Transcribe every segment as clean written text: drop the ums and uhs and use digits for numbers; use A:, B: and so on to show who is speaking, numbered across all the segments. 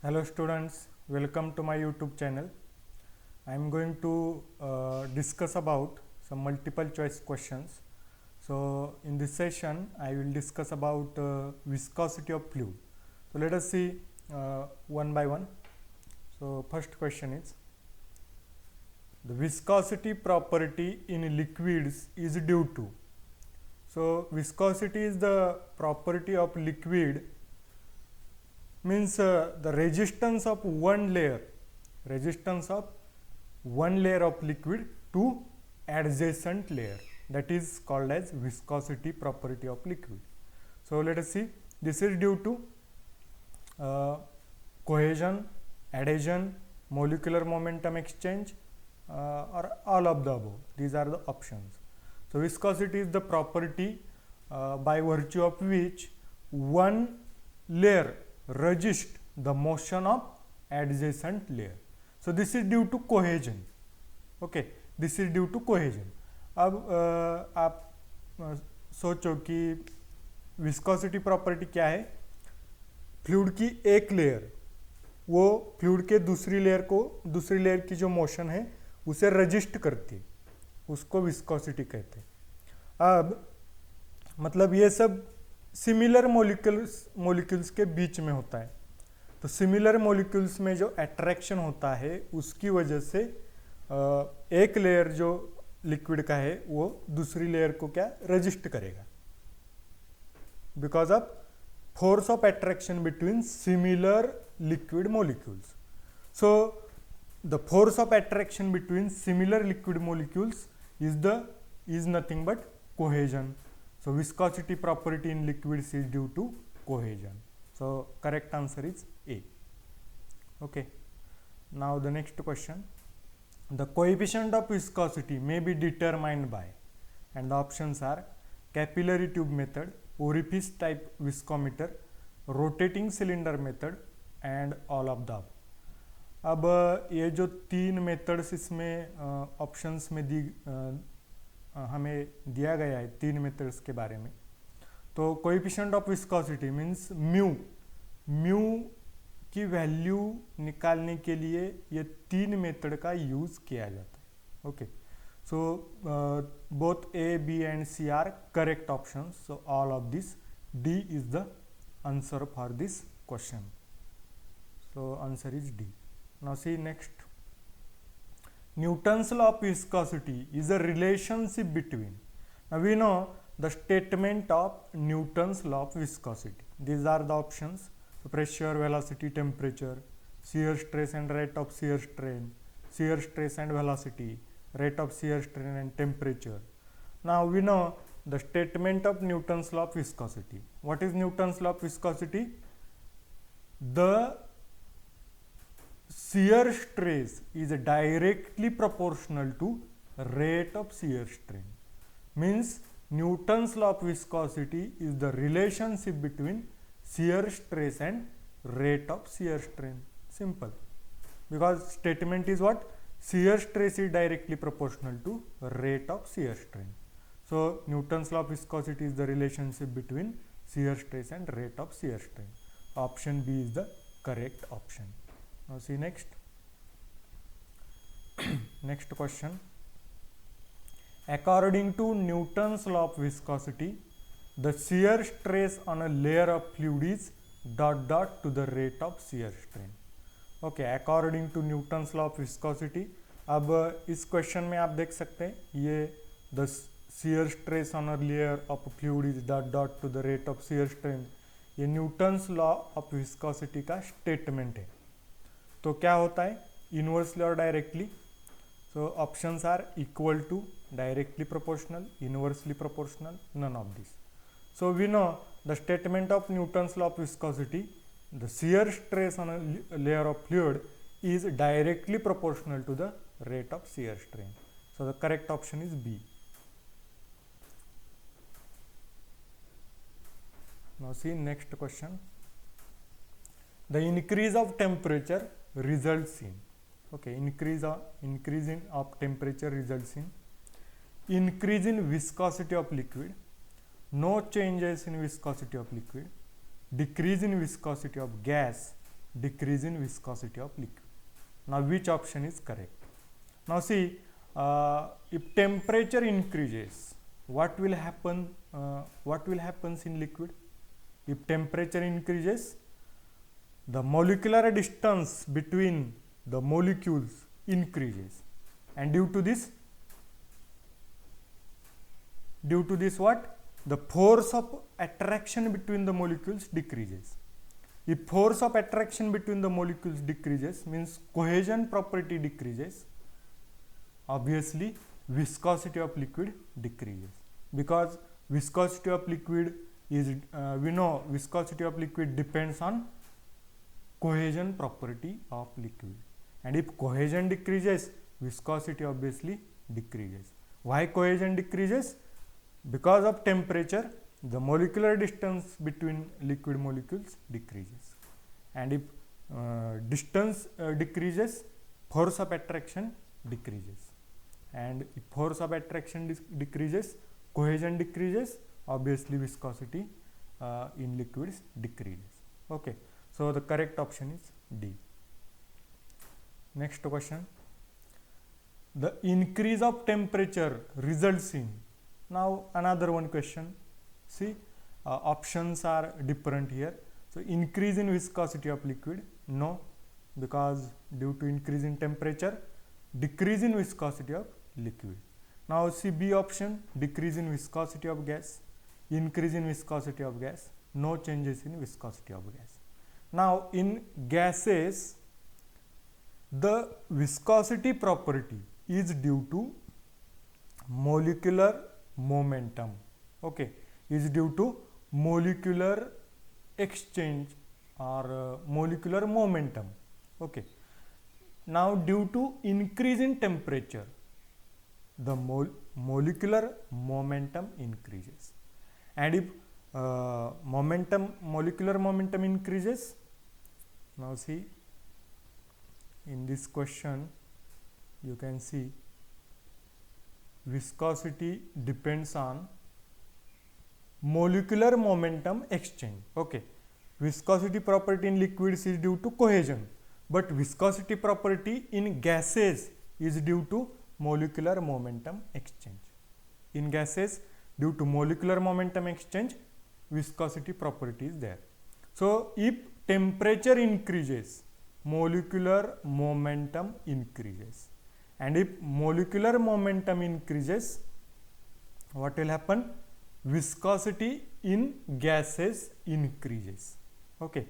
A: Hello students, welcome to my YouTube channel. I am going to discuss about some multiple choice questions. So in this session I will discuss about viscosity of fluid. So let us see one by one. So first question is, the viscosity property in liquids is due to. So viscosity is the property of liquid, means the resistance of one layer of liquid to adjacent layer, that is called as viscosity property of liquid. So let us see, this is due to cohesion, adhesion, molecular momentum exchange, or all of the above. These are the options. So viscosity is the property by virtue of which one layer resist the motion of adjacent layer. So this is due to cohesion. Okay, this is due to cohesion. अब आप सोचो कि viscosity property क्या है. Fluid की एक layer वो fluid के दूसरी लेयर की जो मोशन है उसे रजिस्ट करती है, उसको विस्कोसिटी कहते हैं. अब मतलब ये सब सिमिलर मॉलिक्यूल्स के बीच में होता है. तो सिमिलर मॉलिक्यूल्स में जो अट्रैक्शन होता है उसकी वजह से एक लेयर जो लिक्विड का है वो दूसरी लेयर को क्या रजिस्ट करेगा, because of force of attraction between similar liquid molecules. So the force of attraction between similar liquid molecules is nothing but cohesion. So viscosity property in liquids is due to cohesion. So correct answer is A. Okay. Now the next question. The coefficient of viscosity may be determined by, and the options are capillary tube method, orifice type viscometer, rotating cylinder method, and all of the above. अब ये जो तीन methods इसमें options में हमें दिया गया है, तीन मेथड्स के बारे में. तो coefficient of viscosity means mu की वैल्यू निकालने के लिए ये तीन मेथड का यूज किया जाता है. Okay, so both A, B and C are correct options. So all of this, D is the answer for this question. So answer is D. Now see next. Newton's law of viscosity is a relationship between. Now we know the statement of Newton's law of viscosity. These are the options: pressure, velocity, temperature, shear stress and rate of shear strain, shear stress and velocity, rate of shear strain and temperature. Now we know the statement of Newton's law of viscosity. What is Newton's law of viscosity? The shear stress is directly proportional to rate of shear strain. Means Newton's law of viscosity is the relationship between shear stress and rate of shear strain. Simple. Because statement is what? Shear stress is directly proportional to rate of shear strain. So Newton's law of viscosity is the relationship between shear stress and rate of shear strain. Option B is the correct option. Now see next. Next question. According to Newton's law of viscosity, the shear stress on a layer of fluid is ... to the rate of shear strain. Okay, according to Newton's law of viscosity. अब इस question में आप देख सकते हैं ये the shear stress on a layer of fluid is ... to the rate of shear strain. ये Newton's law of viscosity का स्टेटमेंट है. तो क्या होता है, इनवर्सली और directly? So options are equal to, directly proportional, inversely proportional, none of this. So we know the statement of Newton's law of viscosity, the shear stress on a layer of fluid is directly proportional to the rate of shear strain. So the correct option is B. Now see next question. The increase of temperature results in, okay, increase of temperature results in increase in viscosity of liquid, no changes in viscosity of liquid, decrease in viscosity of gas, decrease in viscosity of liquid. Now which option is correct? Now see, if temperature increases, what will happen? What will happens in liquid? If temperature increases, the molecular distance between the molecules increases, and due to this what? The force of attraction between the molecules decreases. If force of attraction between the molecules decreases, means cohesion property decreases, obviously viscosity of liquid decreases, because viscosity of liquid is we know viscosity of liquid depends on cohesion property of liquid, and if cohesion decreases, viscosity obviously decreases. Why cohesion decreases? Because of temperature, the molecular distance between liquid molecules decreases, and if distance decreases, force of attraction decreases, and if force of attraction decreases, cohesion decreases, obviously viscosity in liquids decreases. Okay, so the correct option is D. Next question, the increase of temperature results in. Now another one question, see, options are different here. So increase in viscosity of liquid, no, because due to increase in temperature, decrease in viscosity of liquid. Now see B option, decrease in viscosity of gas, increase in viscosity of gas, no changes in viscosity of gas. Now in gases, the viscosity property is due to molecular momentum, okay, is due to molecular exchange or molecular momentum, okay. Now due to increase in temperature, the molecular momentum increases, and if molecular momentum increases, now see, in this question you can see viscosity depends on molecular momentum exchange, okay. Viscosity property in liquids is due to cohesion, but viscosity property in gases is due to molecular momentum exchange. In gases, due to molecular momentum exchange, viscosity property is there. So if temperature increases, molecular momentum increases, and if molecular momentum increases, what will happen? Viscosity in gases increases, okay,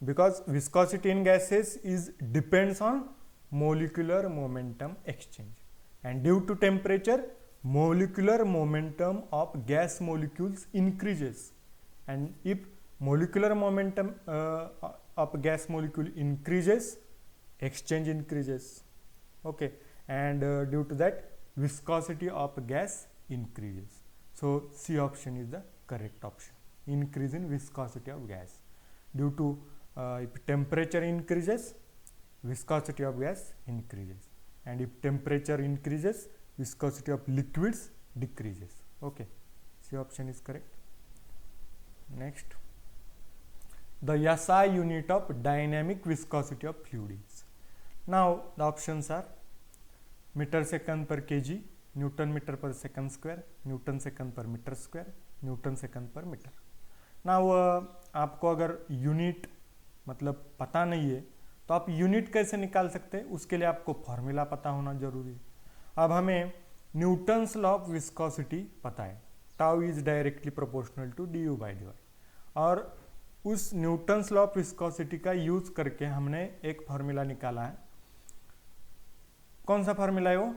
A: because viscosity in gases is depends on molecular momentum exchange, and due to temperature, molecular momentum of gas molecules increases, and if molecular momentum of gas molecule increases, exchange increases, okay, and due to that, viscosity of gas increases. So C option is the correct option, increase in viscosity of gas. Due to if temperature increases, viscosity of gas increases, and if temperature increases, viscosity of liquids decreases, okay. C option is correct. Next, the SI unit of dynamic viscosity of fluids. Now the options are meter second per kg, Newton meter per second square, Newton second per meter square, Newton second per meter. Now आपको अगर unit मतलब पता नहीं है तो आप unit कैसे निकाल सकते हैं, उसके लिए आपको फॉर्मूला पता होना जरूरी है. अब हमें न्यूटन्स लॉ ऑफ विस्कोसिटी पता है, tau is directly proportional to d you by D y, और उस न्यूटन्स लॉ ऑफ विस्कोसिटी का यूज करके हमने एक फॉर्मूला निकाला है. कौन सा फॉर्मूला है वो?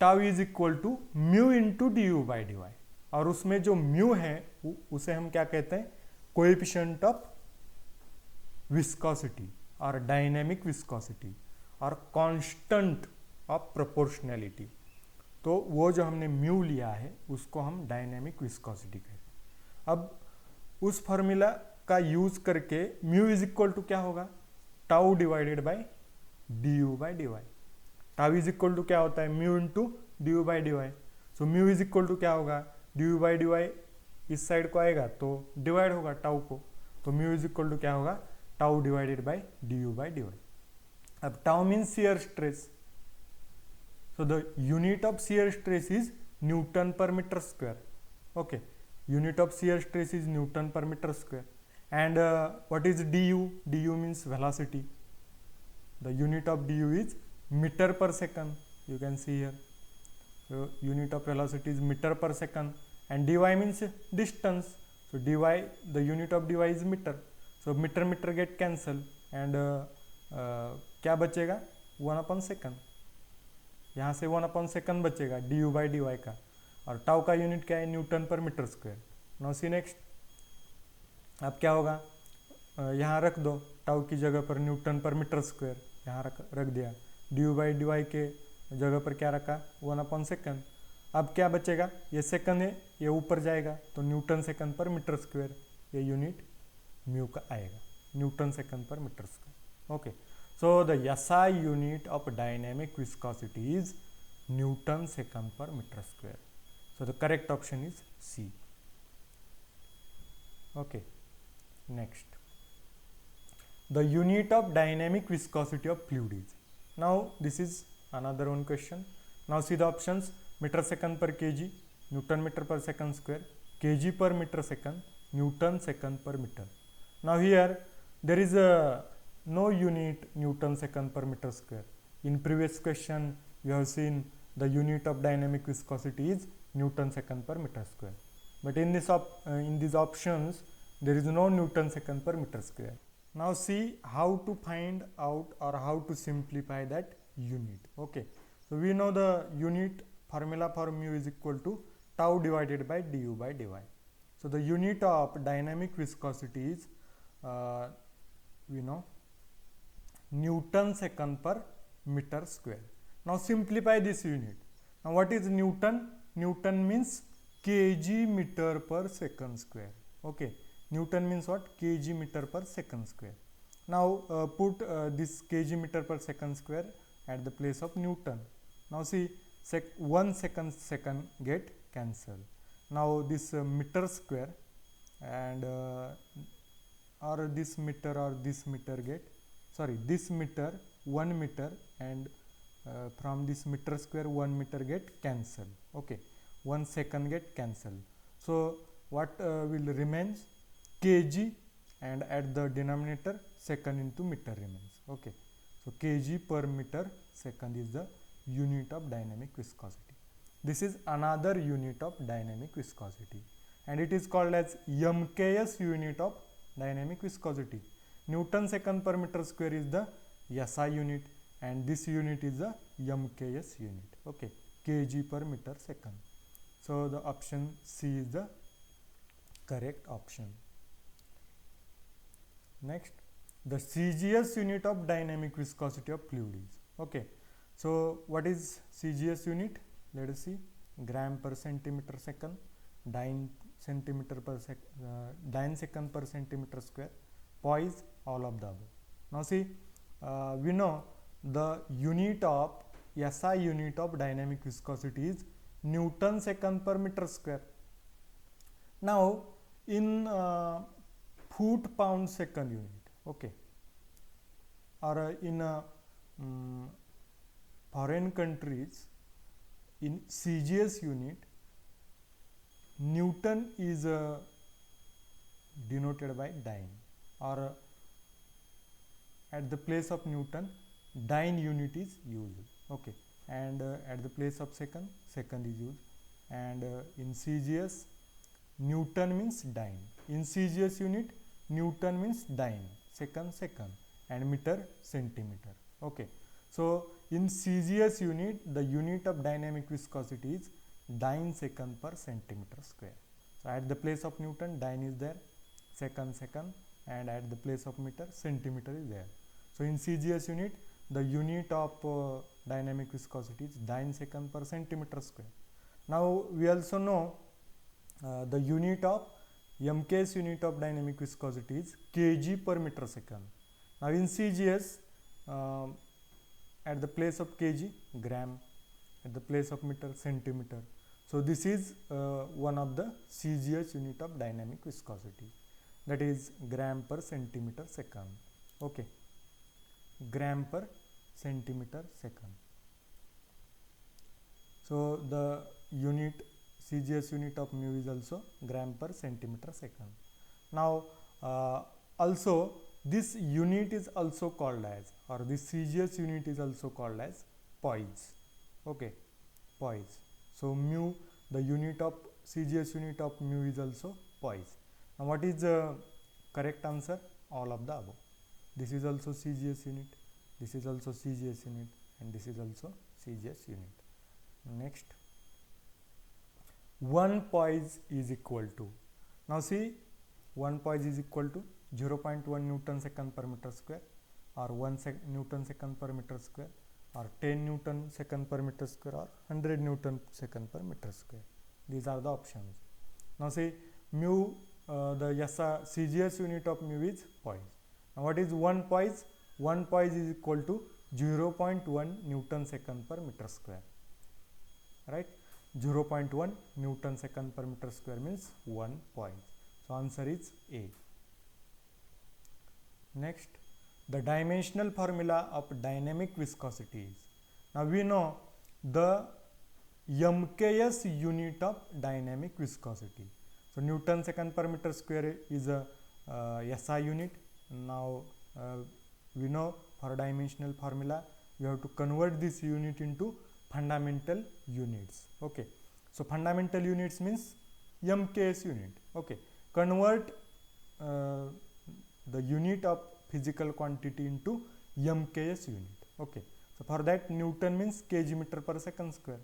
A: Tau is equal to mu into d you by D y, और उसमें जो म्यू है उसे हम क्या कहते हैं? कोएफिशिएंट ऑफ विस्कोसिटी और डायनेमिक विस्कोसिटी और कांस्टेंट ऑफ प्रोपोर्शनैलिटी. तो वो जो हमने म्यू लिया है उसको हम डायनेमिक विस्कोसिटी कहते हैं. अब उस फॉर्मूला का यूज करके म्यू इज इक्वल टू क्या होगा? Tau divided by d you by D y. Tau is equal to क्या होता है? Mu into d you by D y. So mu is equal to क्या होगा? D you by D y इस side को आएगा तो डिवाइड होगा टाउ को, तो म्यू इज इक्वल टू क्या होगा? tau divided by du by dy. अब tau means shear stress. So the unit of shear stress is Newton per meter square. Okay, unit of shear stress is Newton per meter square. And what is du? Du means velocity. The unit of du is meter per second. You can see here. So unit of velocity is meter per second, and dy means distance. So dy, the unit of dy is meter. So meter meter get cancel, and क्या बचेगा 1/second. यहाँ से 1/second बचेगा du by dy का, और tau का unit क्या है newton per metre square. Now see next. अब क्या होगा, यहाँ रख दो टाउ की जगह पर न्यूटन पर मीटर स्क्वायर, यहाँ रख दिया. du by dy के जगह पर क्या रखा 1/second. अब क्या बचेगा, ये सेकंड है, ये ऊपर जाएगा तो newton second per metre square, ये यूनिट म्यू का आएगा, newton second per metre square. Okay, so the SI unit of dynamic viscosity is newton second per metre square. So the correct option is C. Okay, next, the unit of dynamic viscosity of fluid is. Now this is another one question. Now see the options: meter second per kg, Newton meter per second square, kg per meter second, Newton second per meter. Now here there is a no unit Newton second per meter square. In previous question we have seen the unit of dynamic viscosity is Newton second per meter square. But in these options there is no Newton second per meter square. Now see how to find out or how to simplify that unit. Okay, so we know the unit formula for mu is equal to tau divided by du by dy. So the unit of dynamic viscosity is we know Newton second per meter square. Now simplify this unit. Now what is Newton? Newton means kg meter per second square. Okay, Newton means what? Kg meter per second square. Now put this kg meter per second square at the place of Newton. Now see 1 second get cancelled. Now this meter square and or this meter get, sorry, this meter 1 meter, and from this meter square 1 meter get cancelled. Okay, 1 second get cancelled. So what will remains? Kg, and at the denominator second into meter remains. Okay, so kg per meter second is the unit of dynamic viscosity. This is another unit of dynamic viscosity, and it is called as MKS unit of dynamic viscosity. Newton second per meter square is the SI unit, and this unit is the MKS unit. Okay, kg per meter second. So the option C is the correct option. Next, the CGS unit of dynamic viscosity of fluid is. Okay, so what is CGS unit? Let us see. Gram per centimeter second, dyne second per centimeter square, poise, all of the above. Now see, we know the unit of SI unit of dynamic viscosity is Newton second per meter square. Now in foot pound second unit, okay, or in foreign countries, in CGS unit, Newton is denoted by dyne, or at the place of Newton dyne unit is used. Okay, and at the place of second is used, and in CGS Newton means dyne. In CGS unit Newton means dyne, second, and meter centimeter. Okay, so in CGS unit the unit of dynamic viscosity is dyne second per centimeter square. So at the place of Newton dyne is there, second, and at the place of meter centimeter is there. So in CGS unit the unit of dynamic viscosity is dyne second per centimeter square. Now we also know the unit of MKS unit of dynamic viscosity is kg per meter second. Now in CGS at the place of kg gram, at the place of meter centimeter. So this is one of the CGS unit of dynamic viscosity, that is gram per centimeter second. Okay, gram per centimeter second. So the unit, CGS unit of mu is also gram per centimeter second. Now also this unit is also called as, or this CGS unit is also called as poise. Okay, poise. So mu, the unit of CGS unit of mu is also poise. Now what is the correct answer? All of the above. This is also CGS unit, this is also CGS unit, and this is also CGS unit. Next, 1 poise is equal to, now see, 1 poise is equal to 0.1 Newton second per meter square, or 1 Newton second per meter square, or 10 Newton second per meter square, or 100 Newton second per meter square. These are the options. Now see, mu, the CGS unit of mu is poise. Now what is 1 poise? 1 poise is equal to 0.1 Newton second per meter square. Right? 0.1 Newton second per meter square means 1 poise. So answer is A. Next, the dimensional formula of dynamic viscosity is. Now we know the MKS unit of dynamic viscosity. So Newton second per meter square is a SI unit. Now we know for dimensional formula we have to convert this unit into fundamental units. Okay, so fundamental units means MKS unit. Okay, convert the unit of physical quantity into MKS unit. Okay, so for that Newton means kg meter per second square.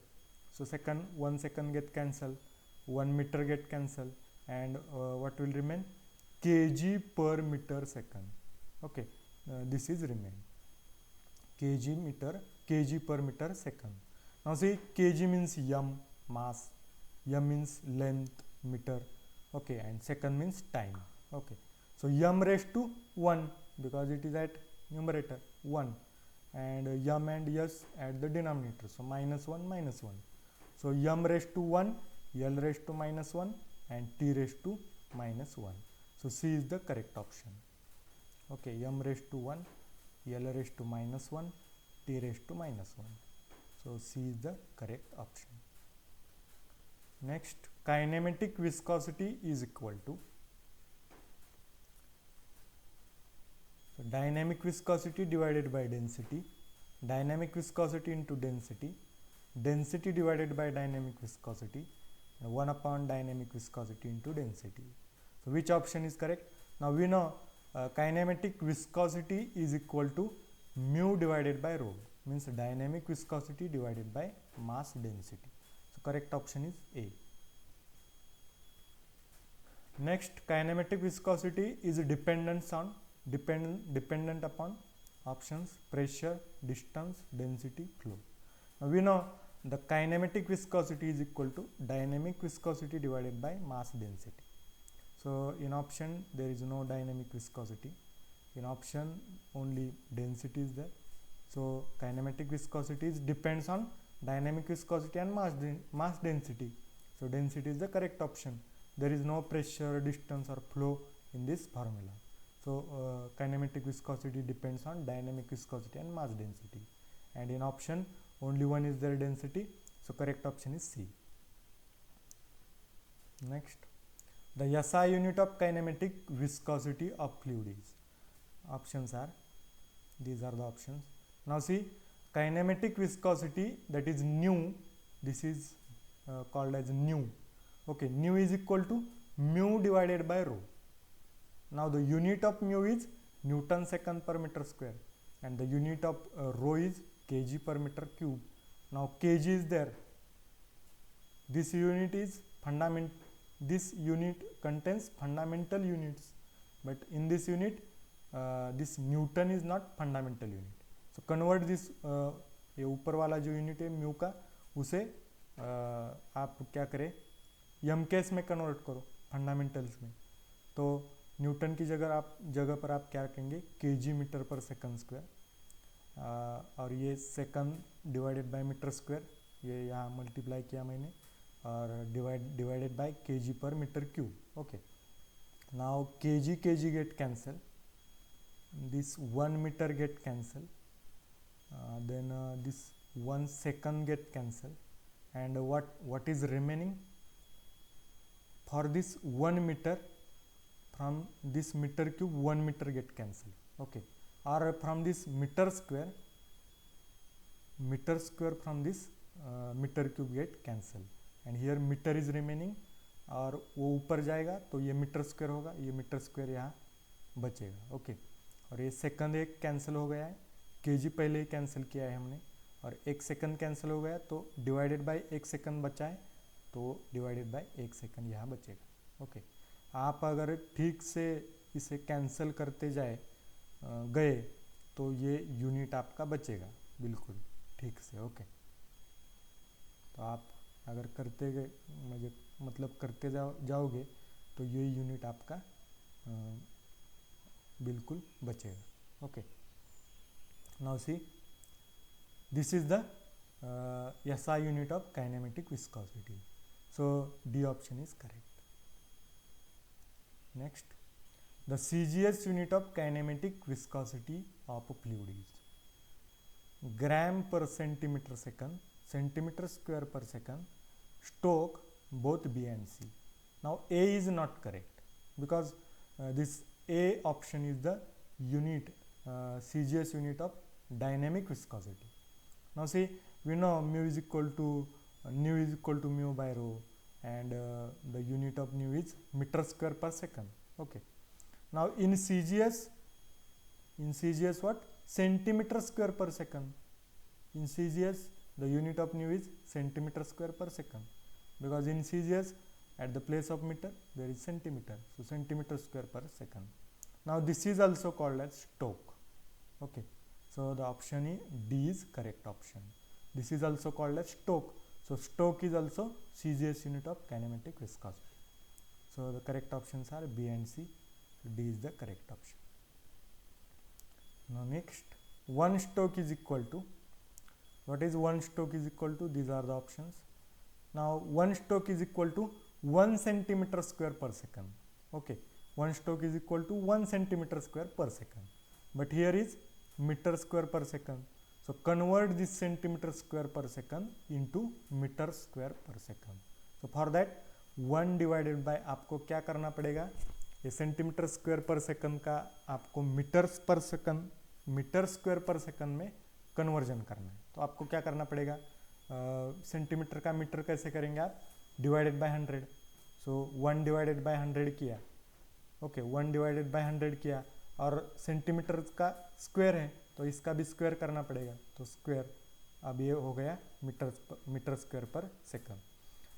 A: So 1 second get cancelled, 1 meter get cancelled, and what will remain? Kg per meter second. Okay, this is remain kg per meter second. Now see, kg means m, mass, m means length, meter, okay, and second means time. Okay, so m raised to 1 because it is at numerator 1, and m and s at the denominator, so minus 1 minus 1. So m raised to 1, l raised to minus 1, and t raised to minus 1. So C is the correct option. Okay, m raised to 1, l raised to minus 1, t raised to minus 1. So C is the correct option. Next, kinematic viscosity is equal to, so dynamic viscosity divided by density, dynamic viscosity into density, density divided by dynamic viscosity, and 1 upon dynamic viscosity into density. So which option is correct? Now we know kinematic viscosity is equal to mu divided by rho, means dynamic viscosity divided by mass density. So correct option is A. Next, kinematic viscosity is dependent upon options pressure, distance, density, flow. Now we know the kinematic viscosity is equal to dynamic viscosity divided by mass density. So in option there is no dynamic viscosity, in option only density is there. So kinematic viscosity depends on dynamic viscosity and mass density. So density is the correct option. There is no pressure, distance, or flow in this formula. So kinematic viscosity depends on dynamic viscosity and mass density. And in option only one is there, density. So correct option is C. Next, the SI unit of kinematic viscosity of fluid is. Options are, these are the options. Now see, kinematic viscosity, that is nu, this is called as nu. Okay, nu is equal to mu divided by rho. Now the unit of mu is Newton second per meter square, and the unit of rho is kg per meter cube. Now kg is there. This unit is this unit contains fundamental units, but in this unit this Newton is not fundamental unit. So convert this, ये ऊपर वाला जो unit है mu का, उसे आप क्या करें, एम केस में कन्वर्ट करो फंडामेंटल्स में. तो न्यूटन की जगह पर आप क्या कहेंगे, kg meter per second square, और ये second divided by meter square, ये यहाँ मल्टीप्लाई किया मैंने, और divided by kg per meter cube. Okay, now kg get cancel, this 1 meter get cancel, then this 1 second get cancel, and what is remaining for this 1 meter, from this meter cube 1 meter get cancel, okay, or from this meter square from this meter cube get cancel, and here meter is remaining, और वो ऊपर जाएगा तो ये metre square होगा, ये metre square यहाँ बचेगा, ओके। और ये सेकंड एक कैंसिल हो गया है, केजी पहले ही कैंसिल किया है हमने, और एक सेकंड कैंसिल हो गया तो डिवाइडेड बाय एक सेकंड बचा है, तो डिवाइडेड बाय एक सेकंड यहाँ बचेगा, ओके। आप अगर ठीक से इसे कैंसिल करते गए तो ये यूनिट आपका बचेगा बिल्कुल ठीक से, ओके। तो आप अगर करते गए मतलब करते जाओगे तो ये यूनिट आपका बिल्कुल बचेगा, okay. Now C, this is the SI unit of kinematic viscosity, so D option is correct. Next, the CGS unit of kinematic viscosity of a fluid is gram per centimeter second, centimeter square per second, Stoke, both B and C. Now A is not correct because this A option is the unit, CGS unit of dynamic viscosity. Now see, we know mu is equal to nu is equal to mu by rho, and the unit of nu is meter square per second, okay. Now in CGS what? Centimeter square per second. In CGS the unit of nu is centimeter square per second, because in CGS at the place of meter there is centimeter, so centimeter square per second. Now this is also called as Stoke, okay. So the option is D is correct option. This is also called as Stoke, so Stoke is also CGS unit of kinematic viscosity. So the correct options are B and C, so D is the correct option. Now next, 1 Stoke is equal to, what is 1 Stoke is equal to? These are the options. Now 1 Stoke is equal to 1 centimeter square per second, okay. 1 Stoke is equal to 1 centimeter square per second, but here is meter square per second, so convert this centimeter square per second into meter square per second. So for that 1 divided by, आपको क्या करना पड़ेगा, ये centimetre square per second का आपको metre square per second में conversion करना है। तो आपको क्या करना पड़ेगा, सेंटीमीटर का मीटर कैसे करेंगे आप, divided by 100, so 1 divided by 100 किया, ओके, 1 डिवाइडेड बाय 100 किया, और सेंटीमीटर का स्क्वायर है तो इसका भी स्क्वायर करना पड़ेगा, तो स्क्वायर, अब ये हो गया metre square per second.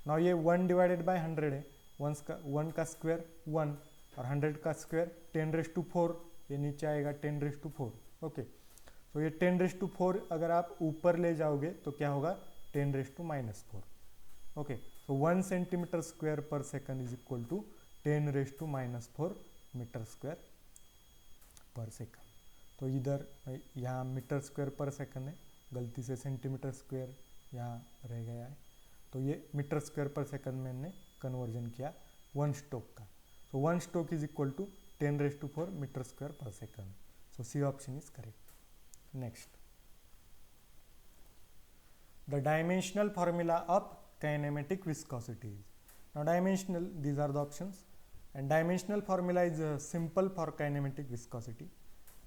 A: Now ये 1 डिवाइडेड बाय 100 है, 1 का स्क्वायर 1, और 100 का स्क्वायर 10⁴, ये नीचे आएगा 10⁴, ओके। तो ये 10⁴ अगर आप ऊपर ले जाओगे तो क्या होगा, 10⁻⁻⁴, okay. So 1 centimeter square per second is equal to 10⁻⁻⁴ meter square per second. तो इधर यहाँ मीटर स्क्वायर पर सेकंड है, गलती से सेंटीमीटर स्क्वायर यहाँ रह गया है, तो ये मीटर स्क्वायर पर सेकंड में हमने कन्वर्जन किया 1 स्टोक का। So 1 stoke is equal to 10⁴ metre square per second, so C option is correct. Next, the dimensional formula of kinematic viscosity is, now dimensional, these are the options, and dimensional formula is simple for kinematic viscosity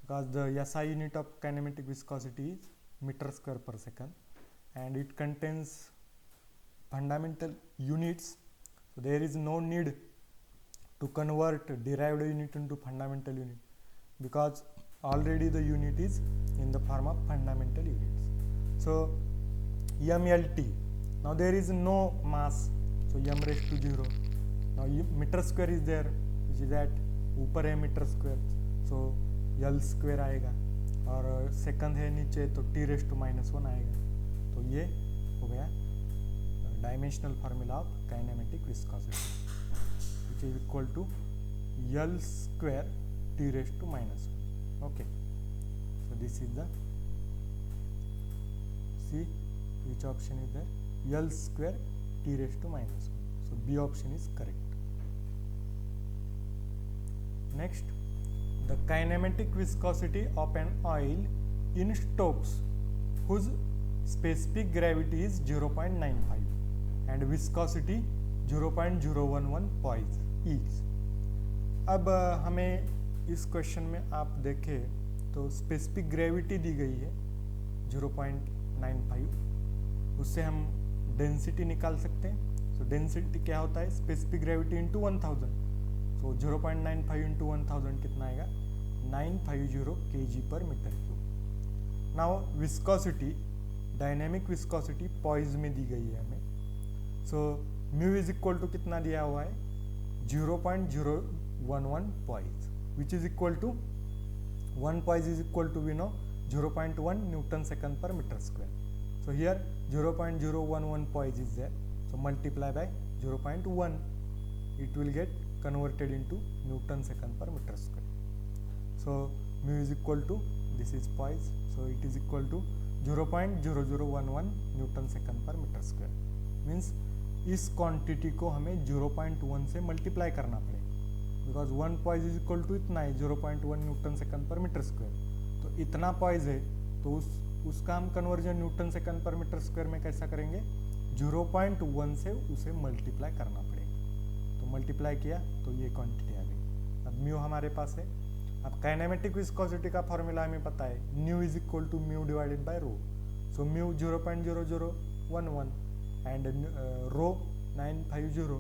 A: because the SI unit of kinematic viscosity is meter square per second, and it contains fundamental units, so there is no need to convert derived unit into fundamental unit because already the unit is in the form of fundamental units. So MLT, now there is no mass, so m⁻⁴. Now meter square is there, which is at ऊपर है metre square, सो L square आएगा, और second है नीचे तो T⁻⁻⁴ आएगा। तो ये हो गया dimensional formula of kinematic viscosity, which is equal to L square T⁻⁻⁴. Okay, so this is the, see which option is there, L square T⁻⁻⁴. So B option is correct. Next, the kinematic viscosity of an oil in Stokes whose specific gravity is 0.95 and viscosity 0.011 poise is। अब हमें इस question में आप देखें तो specific gravity दी गई है 0.95, उससे हम डेंसिटी निकाल सकते हैं। सो डेंसिटी क्या होता है, स्पेसिफिक ग्रेविटी इंटू 1000। सो 0.95 इंटू 1000 कितना आएगा, 950 kg per meter cube. Now viscosity, dynamic viscosity poise में दी गई है हमें। So mu is equal to कितना दिया हुआ है, 0.011 poise, which is equal to 1 poise is equal to we know 0.1 Newton second per meter square. So here 0.011 poise is there. So multiply by 0.1, it will get converted into Newton second per meter square. So mu is equal to, this is poise, so it is equal to 0.0011 Newton second per meter square. Means इस quantity को हमें 0.1 से multiply करना पड़ेगा, because 1 poise is equal to इतना है 0.1 newton second per metre square. तो इतना पॉइज है तो उसका हम conversion newton second per metre square में कैसा करेंगे, 0.1 से उसे मल्टीप्लाई करना पड़ेगा। तो मल्टीप्लाई किया तो ये क्वांटिटी आ गई। अब म्यू हमारे पास है। अब काइनेमेटिक विस्कोसिटी का फॉर्मूला हमें पता है, nu is equal to mu divided by rho. So mu 0.0011 and rho 950.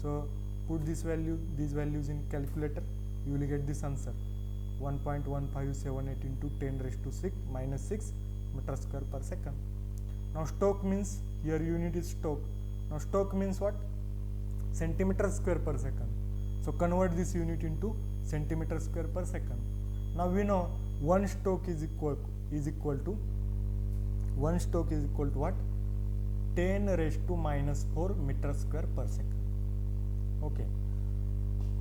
A: So put these values in calculator, you will get this answer 1.1578 into 10 raised to 6 minus 6 meter square per second. Now Stokes means, here unit is Stokes. Now Stokes means what, centimeter square per second. So convert this unit into centimeter square per second. Now we know 1 Stokes is equal to 1 Stokes is equal to what, 10 raised to minus 4 meter square per second. Okay,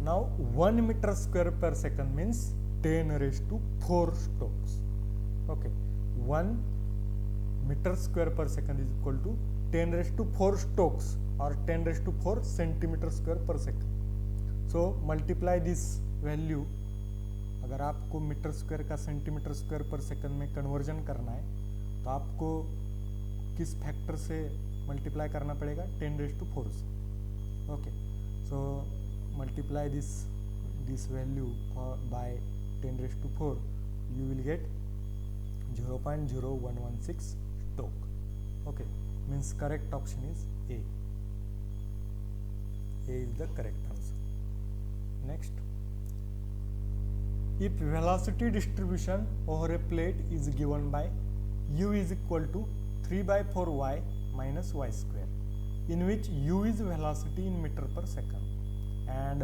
A: now 1 meter square per second means 10 raised to 4 Stokes. Okay, 1 meter square per second is equal to 10 raised to 4 Stokes or 10 raised to 4 centimeter square per second. So multiply this value। अगर आपको metre square का centimetre square per second में conversion करना है तो आपको किस factor से मल्टीप्लाई करना पड़ेगा, 10 raised to 4 से। Okay, so multiply this value by 10 raised to 4, you will get 0.0116 Stokes. Okay, means correct option is A. A is the correct answer. Next, if velocity distribution over a plate is given by u is equal to 3 by 4 y minus y square, in which u is velocity in meter per second and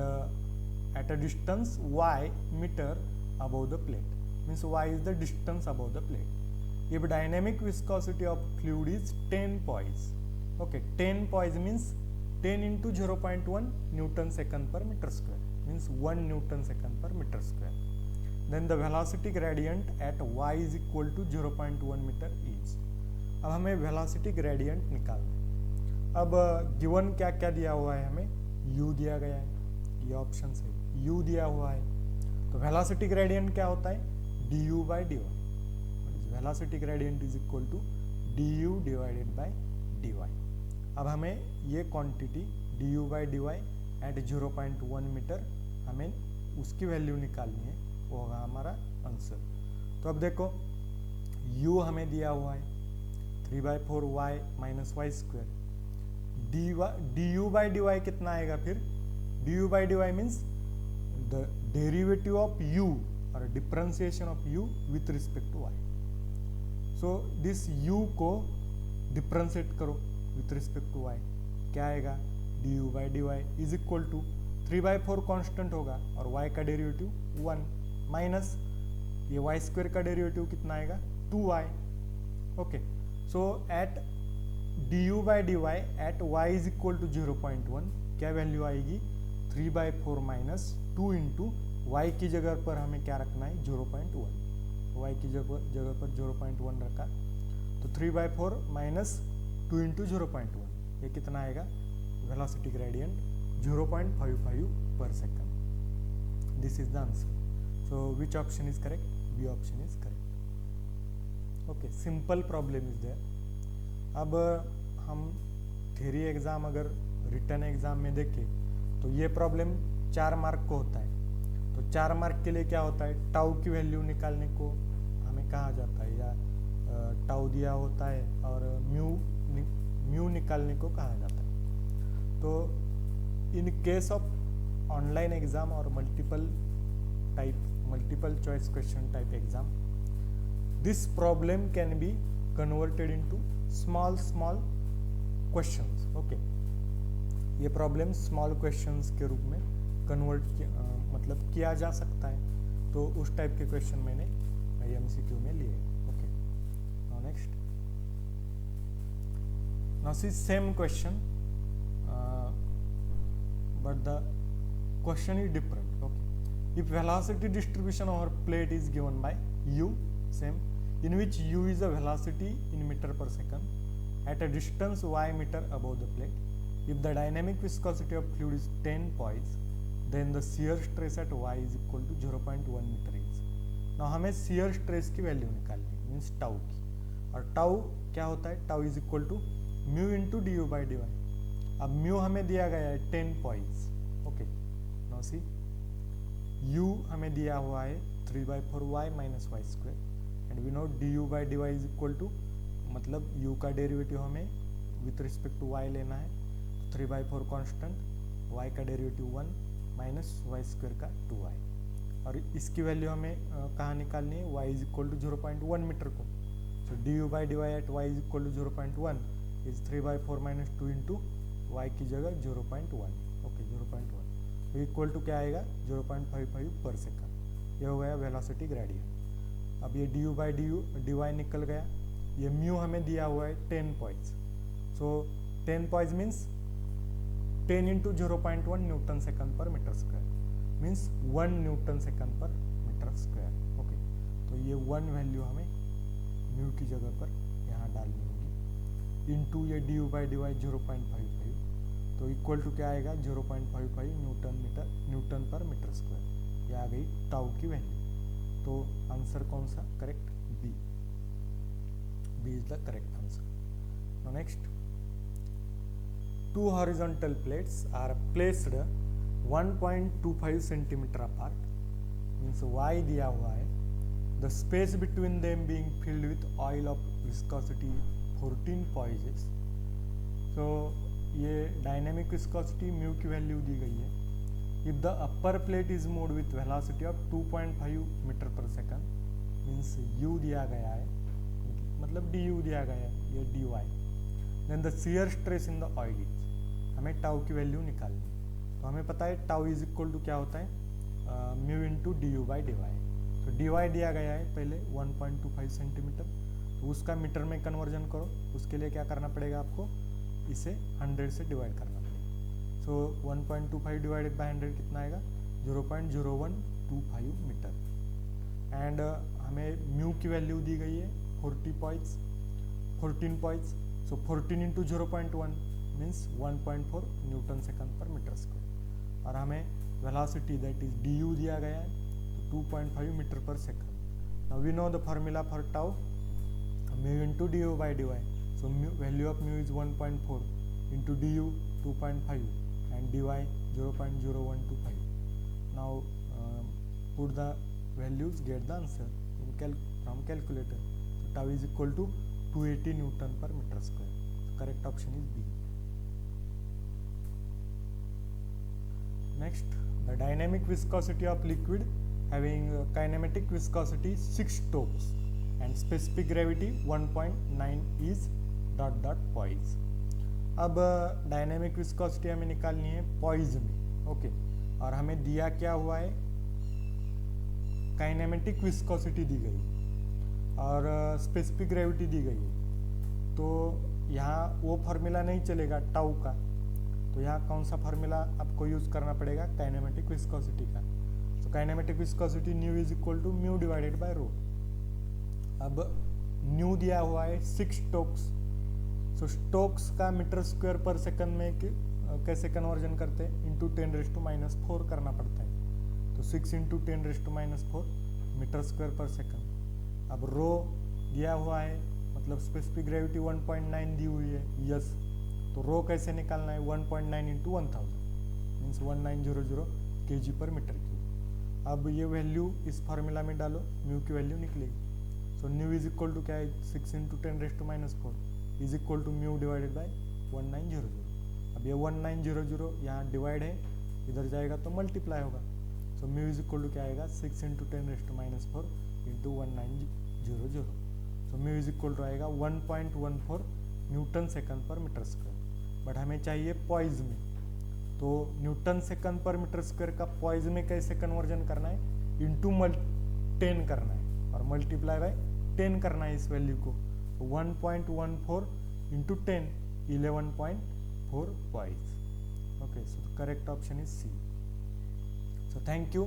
A: at a distance y meter above the plate, means y is the distance above the plate. If dynamic viscosity of fluid is 10 poise, okay, 10 poise means 10 into 0.1 Newton second per meter square, means 1 Newton second per meter square, then the velocity gradient at y is equal to 0.1 meter is। अब हमें velocity gradient निकालना है। अब given क्या क्या दिया हुआ है, हमें u दिया गया है, ये ऑप्शन से u दिया हुआ है। तो वेलोसिटी ग्रेडियंट क्या होता है, du by dy। Velocity gradient is equal to du divided by dy। अब हमें ये quantity du by dy at 0.1 meter हमें उसकी वैल्यू निकालनी है, वो होगा हमारा आंसर। तो अब देखो u हमें दिया हुआ है 3 by 4 y minus y square, du by dy कितना आएगा फिर, du by dy means the derivative of u or differentiation of u with respect to y. So this u को डिफ्रेंशिएट करो with respect to y, क्या आएगा, du by dy is equal to 3 by 4 constant होगा और y का derivative 1 minus ये y square का derivative कितना आएगा, 2y। Okay, so at du by dy at y is equal to 0.1 क्या वैल्यू आएगी, 3 by 4 माइनस 2 इंटू वाई की जगह पर हमें क्या रखना है, 0.1। वाई की जगह पर 0.1 रखा तो 3 by 4 माइनस 2 इंटू 0.1, ये कितना आएगा, वेलोसिटी ग्रेडियंट 0.55 पर second. This is the answer. So which option is correct? B option is correct. Okay, simple problem is there. अब हम थ्योरी एग्जाम अगर रिटर्न एग्जाम में देखें तो ये प्रॉब्लम 4 मार्क को होता है। तो 4 मार्क के लिए क्या होता है, टाउ की वैल्यू निकालने को हमें कहा जाता है, या टाउ दिया होता है और म्यू निकालने को कहा जाता है। तो in case of online exam और multiple choice question type exam, this problem can be converted into small questions. Okay, ये प्रॉब्लम स्मॉल क्वेश्चंस के रूप में कन्वर्ट किया जा सकता है। तो उस टाइप के क्वेश्चन मैंने एमसीक्यू में लिए। Okay, now next, now see same question but the question is different. Okay, if velocity distribution over plate is given by u, same, in which u is the velocity in meter per second at a distance y meter above the plate, if the dynamic viscosity of fluid is 10 poise, then the shear stress at y is equal to 0.1 meter is. now हमें shear stress की value निकालनी है, means tau की, और tau क्या होता है, tau is equal to mu into d you by D y. अब म्यू हमें दिया गया है 10 points. Okay, now see u हमें दिया हुआ है 3/4y minus y square, and we know d you by D y is equal to, मतलब यू का डेरिवेटिव हमें विथ रिस्पेक्ट टू वाई लेना है, तो 3/4 कॉन्स्टेंट, वाई का डेरिवेटिव 1 माइनस वाई स्क्वायर का 2y, और इसकी वैल्यू हमें कहाँ निकालनी है, y is equal to 0.1 metre को। So D you by D Y at Y is equal to 0.1 is 3/4 minus 2 into y की जगह 0.1। ओके, 0.1 तो इक्वल टू क्या आएगा, 0.55 पर सेकंड। ये हो गया वेलोसिटी ग्रेडियंट। अब ये D you by D Y निकल गया, ये म्यू हमें दिया हुआ है 10 points. So 10 points means 10 into 0.1 newton second per metre square, means 1 newton second per metre square. Okay, तो ये 1 वैल्यू हमें म्यू की जगह पर यहाँ डालनी होगी, इंटू ये D you by D y 0.55, तो इक्वल टू क्या आएगा, 0.55 न्यूटन पर मीटर स्क्वायर। ये आ गई टाउ की वैल्यू। तो आंसर कौन सा correct, B is the correct answer. Next, 2 horizontal plates are placed 1.25 centimeter apart, means y दिया हुआ है, the space between them being filled with oil of viscosity 14 poises। so ये डायनेमिक विस्कोसिटी म्यू की value दी गई है। If the upper plate is moved with velocity of 2.5 meter per second, means u दिया गया है, मतलब डी यू दिया गया है, ये d y, then the shear stress in the oil is, हमें टाउ की वैल्यू निकालनी है। तो हमें पता है टाउ इज इक्वल टू क्या होता है, mu into d you by D y. तो डी वाई दिया गया है पहले 1.25 सेंटीमीटर, तो उसका मीटर में कन्वर्जन करो, उसके लिए क्या करना पड़ेगा आपको, इसे 100 से डिवाइड करना पड़ेगा। सो 1.25 डिवाइडेड बाय 100 कितना आएगा, 0.0125 मीटर। एंड हमें म्यू की वैल्यू दी गई है 14 points. So 14 into 0.1 means 1.4 newton second per metre square, और हमें velocity that is d u दिया गया है, तो 2.5 meter per second. Now we know the formula for tau, mu into d you by D y. So value of mu is 1.4 into du 2.5 and dy 0.0125. Now put the values, get the answer from calculator. So tau is equal to 280 Newton per meter square. So correct option is B. Next, the dynamic viscosity of liquid having kinematic viscosity 6 torques and specific gravity 1.9 is ... poise। अब dynamic viscosity हमें निकालनी है poise में। Okay, और हमें दिया क्या हुआ है, काइनेमेटिक विस्कोसिटी दी गई और स्पेसिफिक ग्रेविटी दी गई है। तो यहाँ वो फार्मूला नहीं चलेगा टाउ का, तो यहाँ कौन सा फार्मूला आपको यूज करना पड़ेगा, काइनेमेटिक विस्कोसिटी का। तो kinematic viscosity nu is equal to mu divided by rho. अब न्यू दिया हुआ है 6 टोक्स, सो स्टोक्स का मीटर स्क्वायर पर सेकंड में कैसे कन्वर्जन करते हैं, इंटू 10⁻⁴ करना पड़ता है। तो 6 into 10⁻⁴ metre square per second. अब रो दिया हुआ है, मतलब स्पेसिफिक ग्रेविटी 1.9 दी हुई है, यस। तो रो कैसे निकालना है, 1.9 into 1000 means 1900 kg per meter cube. अब ये वैल्यू इस फार्मूला में डालो, म्यू की वैल्यू निकलेगी। So nu is equal to क्या है, 6 into 10⁻⁴ is equal to mu divided by 1900। अब ये 1900 यहाँ डिवाइड है, इधर जाएगा तो मल्टीप्लाई होगा। So mu is equal to क्या आएगा, 6 into 10⁻⁴ into 1900। So mu is equal to आएगा 1.14 newton second per metre square. But हमें चाहिए पॉइज में, तो newton second per metre square का पॉइज में कैसे कन्वर्जन करना है, इंटू 10 करना है और मल्टीप्लाई बाय 10 करना है इस वैल्यू को। तो 1.14 into 10 11.4 poise. Okay, so the correct option is C. So thank you.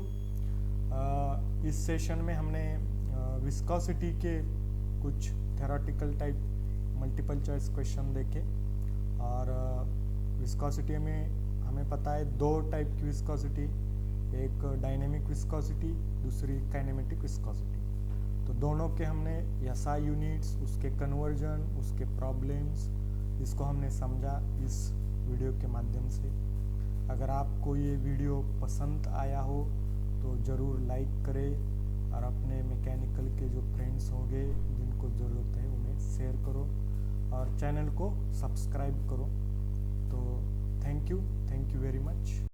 A: इस सेशन में हमने विस्कोसिटी के कुछ theoretical type multiple choice question देखे, और विस्कोसिटी में हमें पता है दो टाइप की विस्कोसिटी, एक डायनेमिक विस्कोसिटी, दूसरी काइनेमेटिक विस्कोसिटी। तो दोनों के हमने एसआई यूनिट्स, उसके कन्वर्जन, उसके प्रॉब्लम्स, इसको हमने समझा इस वीडियो के माध्यम से। अगर आपको ये वीडियो पसंद आया हो तो ज़रूर लाइक करें और अपने मैकेनिकल के जो फ्रेंड्स होंगे जिनको ज़रूरत है उन्हें शेयर करो और चैनल को सब्सक्राइब करो। तो थैंक यू वेरी मच।